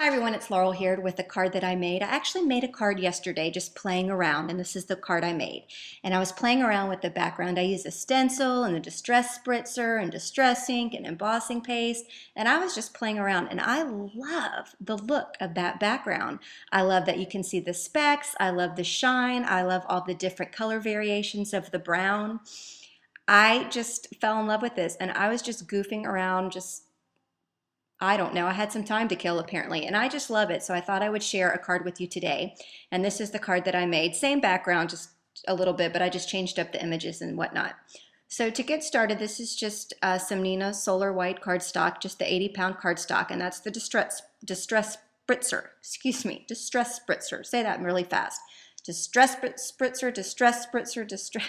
Hi everyone, it's Laurel here with the card that I made. I actually made a card yesterday just playing around, and this is the card I made. And I was playing around with the background. I used a stencil and a distress spritzer and distress ink and embossing paste, and I was just playing around, and I love the look of that background. I love that you can see the specks. I love the shine. I love all the different color variations of the brown. I just fell in love with this, and I was just goofing around, I don't know. I had some time to kill apparently, and I just love it. So I thought I would share a card with you today. And this is the card that I made. Same background, just a little bit, but I just changed up the images and whatnot. So to get started, this is just some Nina Solar White cardstock, just the 80-pound cardstock, and that's the Distress Spritzer. Excuse me, Distress Spritzer. Say that really fast. Distress Spritzer, Distress Spritzer, Distress.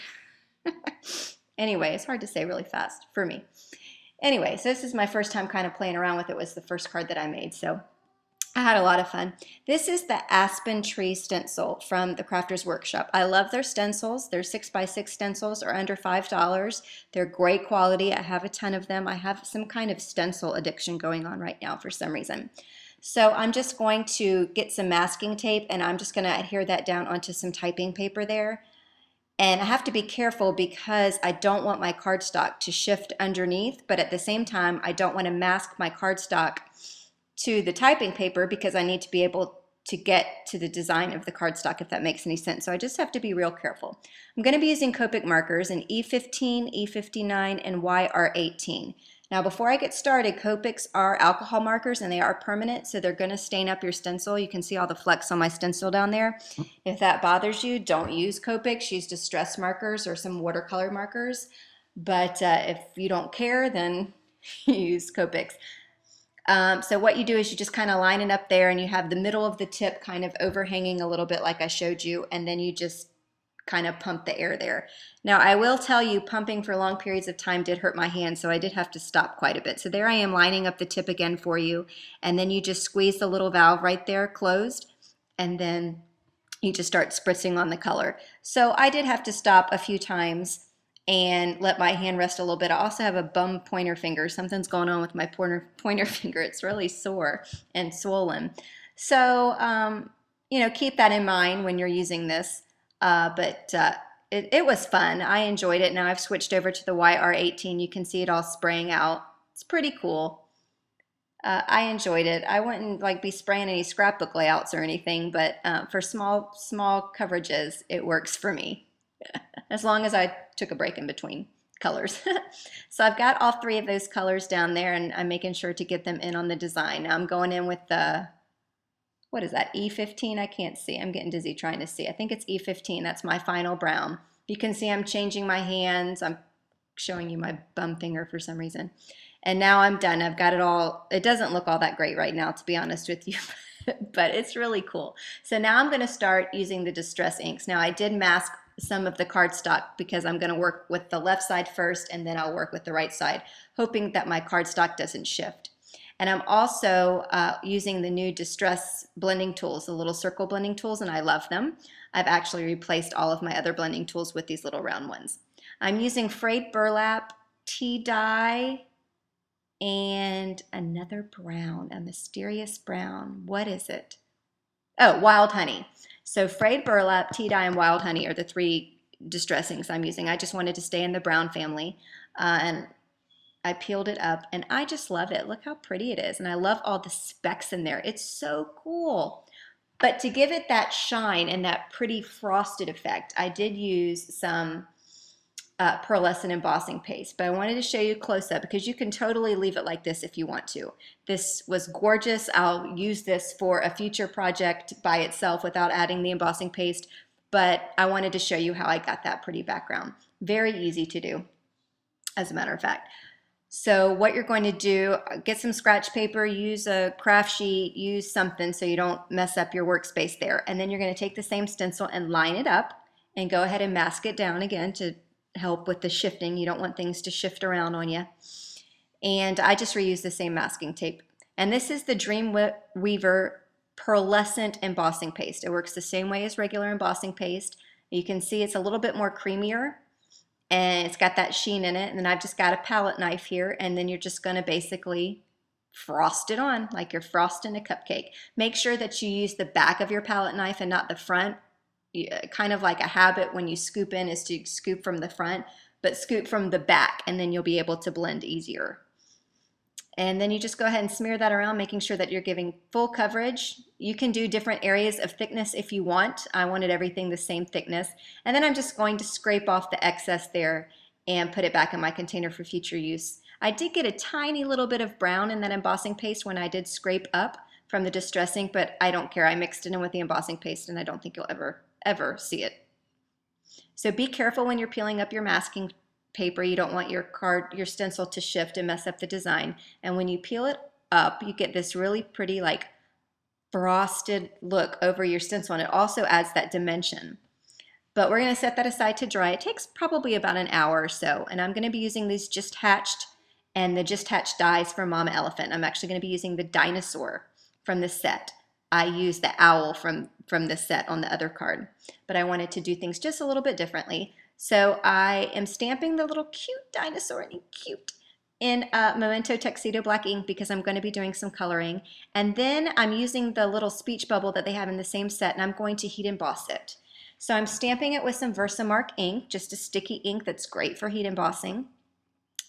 Anyway, it's hard to say really fast for me. Anyway, so this is my first time kind of playing around with it. It was the first card that I made, so I had a lot of fun. This is the Aspen Tree stencil from the Crafters Workshop. I love their stencils. Their 6x6 stencils are under $5. They're great quality. I have a ton of them. I have some kind of stencil addiction going on right now for some reason. So I'm just going to get some masking tape, and I'm just going to adhere that down onto some typing paper there. And I have to be careful because I don't want my cardstock to shift underneath, but at the same time, I don't want to mask my cardstock to the typing paper because I need to be able to get to the design of the cardstock, if that makes any sense. So I just have to be real careful. I'm going to be using Copic markers in E15, E59, and YR18. Now before I get started, Copics are alcohol markers and they are permanent, so they're going to stain up your stencil. You can see all the flecks on my stencil down there. If that bothers you, don't use Copics. Use distress markers or some watercolor markers. But if you don't care, then use Copics. So what you do is you just kind of line it up there, and you have the middle of the tip kind of overhanging a little bit like I showed you, and then you just kind of pump the air there. Now I will tell you, pumping for long periods of time did hurt my hand, so I did have to stop quite a bit. So there I am lining up the tip again for you, and then you just squeeze the little valve right there closed, and then you just start spritzing on the color. So I did have to stop a few times and let my hand rest a little bit. I also have a bum pointer finger. Something's going on with my pointer finger. It's really sore and swollen. So, you know, keep that in mind when you're using this. It was fun. I enjoyed it. Now I've switched over to the YR18. You can see it all spraying out. It's pretty cool. I enjoyed it. I wouldn't like be spraying any scrapbook layouts or anything, but for small coverages, it works for me. As long as I took a break in between colors. So I've got all three of those colors down there, and I'm making sure to get them in on the design. Now I'm going in with the, what is that, E15? I can't see. I'm getting dizzy trying to see. I think it's E15. That's my final brown. You can see I'm changing my hands. I'm showing you my bum finger for some reason. And now I'm done. I've got it all. It doesn't look all that great right now, to be honest with you, but it's really cool. So now I'm going to start using the distress inks. Now I did mask some of the cardstock because I'm going to work with the left side first, and then I'll work with the right side, hoping that my cardstock doesn't shift. And I'm also using the new Distress blending tools, the little circle blending tools, and I love them. I've actually replaced all of my other blending tools with these little round ones. I'm using frayed burlap, tea dye, and another brown, a mysterious brown. What is it? Oh, wild honey. So frayed burlap, tea dye, and wild honey are the three distress inks I'm using. I just wanted to stay in the brown family, and I peeled it up, and I just love it. Look how pretty it is, and I love all the specks in there. It's so cool. But to give it that shine and that pretty frosted effect, I did use some pearlescent embossing paste, but I wanted to show you close up because you can totally leave it like this if you want to. This was gorgeous. I'll use this for a future project by itself without adding the embossing paste, but I wanted to show you how I got that pretty background. Very easy to do, as a matter of fact. So what you're going to do, get some scratch paper, use a craft sheet, use something so you don't mess up your workspace there. And then you're going to take the same stencil and line it up and go ahead and mask it down again to help with the shifting. You don't want things to shift around on you. And I just reuse the same masking tape. And this is the Dreamweaver Pearlescent embossing paste. It works the same way as regular embossing paste. You can see it's a little bit more creamier, and it's got that sheen in it. And then I've just got a palette knife here, and then you're just going to basically frost it on like you're frosting a cupcake. Make sure that you use the back of your palette knife and not the front. Kind of like a habit when you scoop in is to scoop from the front, but scoop from the back, and then you'll be able to blend easier. And then you just go ahead and smear that around, making sure that you're giving full coverage. You can do different areas of thickness if you want. I wanted everything the same thickness. And then I'm just going to scrape off the excess there and put it back in my container for future use. I did get a tiny little bit of brown in that embossing paste when I did scrape up from the distress ink, but I don't care. I mixed it in with the embossing paste, and I don't think you'll ever see it. So be careful when you're peeling up your masking paper. You don't want your stencil to shift and mess up the design. And when you peel it up, you get this really pretty like frosted look over your stencil, and it also adds that dimension. But we're going to set that aside to dry. It takes probably about an hour or so, and I'm going to be using these Just Hatched and the Just Hatched dies from Mama Elephant. I'm actually going to be using the dinosaur from the set. I used the owl from the set on the other card, but I wanted to do things just a little bit differently. So I am stamping the little cute dinosaur, and cute, in Memento Tuxedo black ink because I'm going to be doing some coloring. And then I'm using the little speech bubble that they have in the same set, and I'm going to heat emboss it. So I'm stamping it with some Versamark ink, just a sticky ink that's great for heat embossing.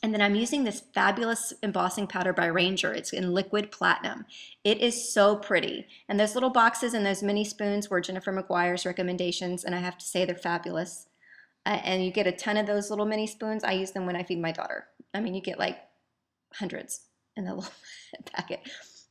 And then I'm using this fabulous embossing powder by Ranger. It's in liquid platinum. It is so pretty. And those little boxes and those mini spoons were Jennifer McGuire's recommendations, and I have to say they're fabulous. And you get a ton of those little mini spoons. I use them when I feed my daughter. I mean, you get like hundreds in the little packet.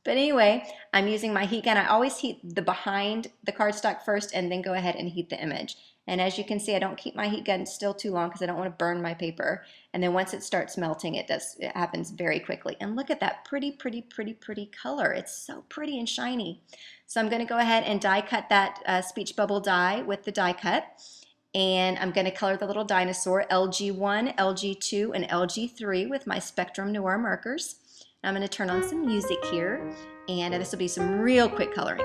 But anyway, I'm using my heat gun. I always heat the behind the cardstock first and then go ahead and heat the image. And as you can see, I don't keep my heat gun still too long because I don't want to burn my paper. And then once it starts melting, it happens very quickly. And look at that pretty, pretty, pretty, pretty color. It's so pretty and shiny. So I'm going to go ahead and die cut that speech bubble die with the die cut. And I'm going to color the little dinosaur LG1, LG2, and LG3 with my Spectrum Noir markers. I'm going to turn on some music here, and this will be some real quick coloring.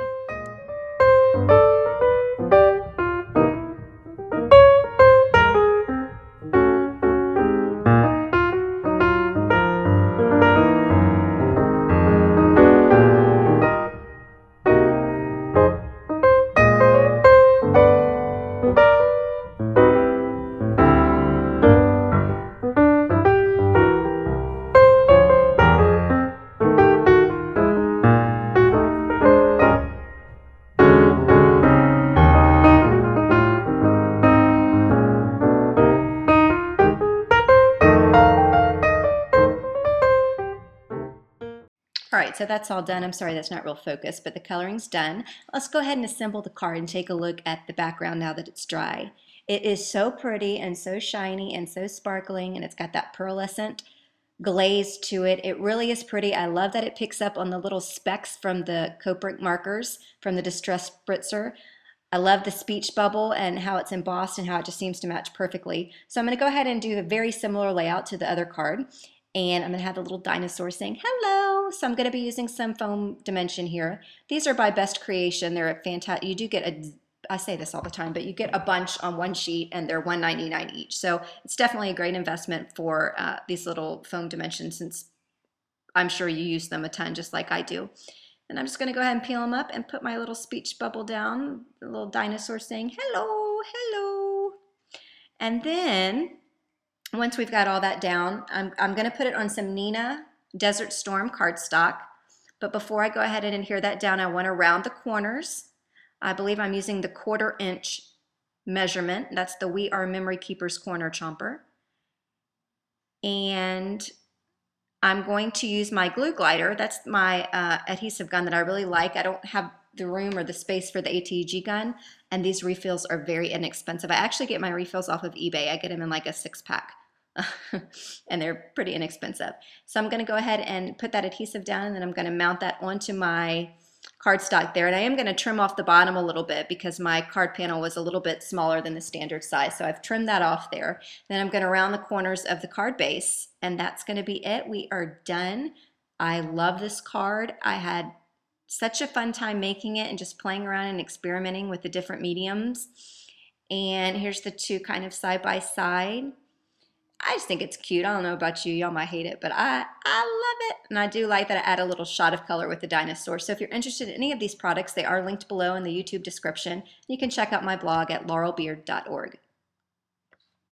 All right, so that's all done. I'm sorry that's not real focused, but the coloring's done. Let's go ahead and assemble the card and take a look at the background now that it's dry. It is so pretty and so shiny and so sparkling, and it's got that pearlescent glaze to it. It really is pretty. I love that it picks up on the little specks from the Copic markers from the Distress Spritzer. I love the speech bubble and how it's embossed and how it just seems to match perfectly. So I'm going to go ahead and do a very similar layout to the other card. And I'm going to have the little dinosaur saying hello. So I'm going to be using some foam dimension here. These are by Best Creation. They're fantastic. You do get I say this all the time, but you get a bunch on one sheet and they're $1.99 each. So it's definitely a great investment for these little foam dimensions, since I'm sure you use them a ton just like I do. And I'm just going to go ahead and peel them up and put my little speech bubble down, the little dinosaur saying hello, hello. And then once we've got all that down, I'm going to put it on some Nina Desert Storm cardstock. But before I go ahead and adhere that down, I want to round the corners. I believe I'm using the 1/4 inch measurement. That's the We Are Memory Keepers corner chomper. And I'm going to use my glue glider. That's my adhesive gun that I really like. I don't have the room or the space for the ATG gun, and these refills are very inexpensive. I actually get my refills off of eBay. I get them in like a 6-pack. And they're pretty inexpensive. So I'm going to go ahead and put that adhesive down, and then I'm going to mount that onto my cardstock there. And I am going to trim off the bottom a little bit because my card panel was a little bit smaller than the standard size. So I've trimmed that off there. Then I'm going to round the corners of the card base, and that's going to be it. We are done. I love this card. I had such a fun time making it and just playing around and experimenting with the different mediums. And here's the two kind of side by side. I just think it's cute. I don't know about you. Y'all might hate it, but I love it. And I do like that I add a little shot of color with the dinosaur. So if you're interested in any of these products, they are linked below in the YouTube description. You can check out my blog at laurelbeard.org.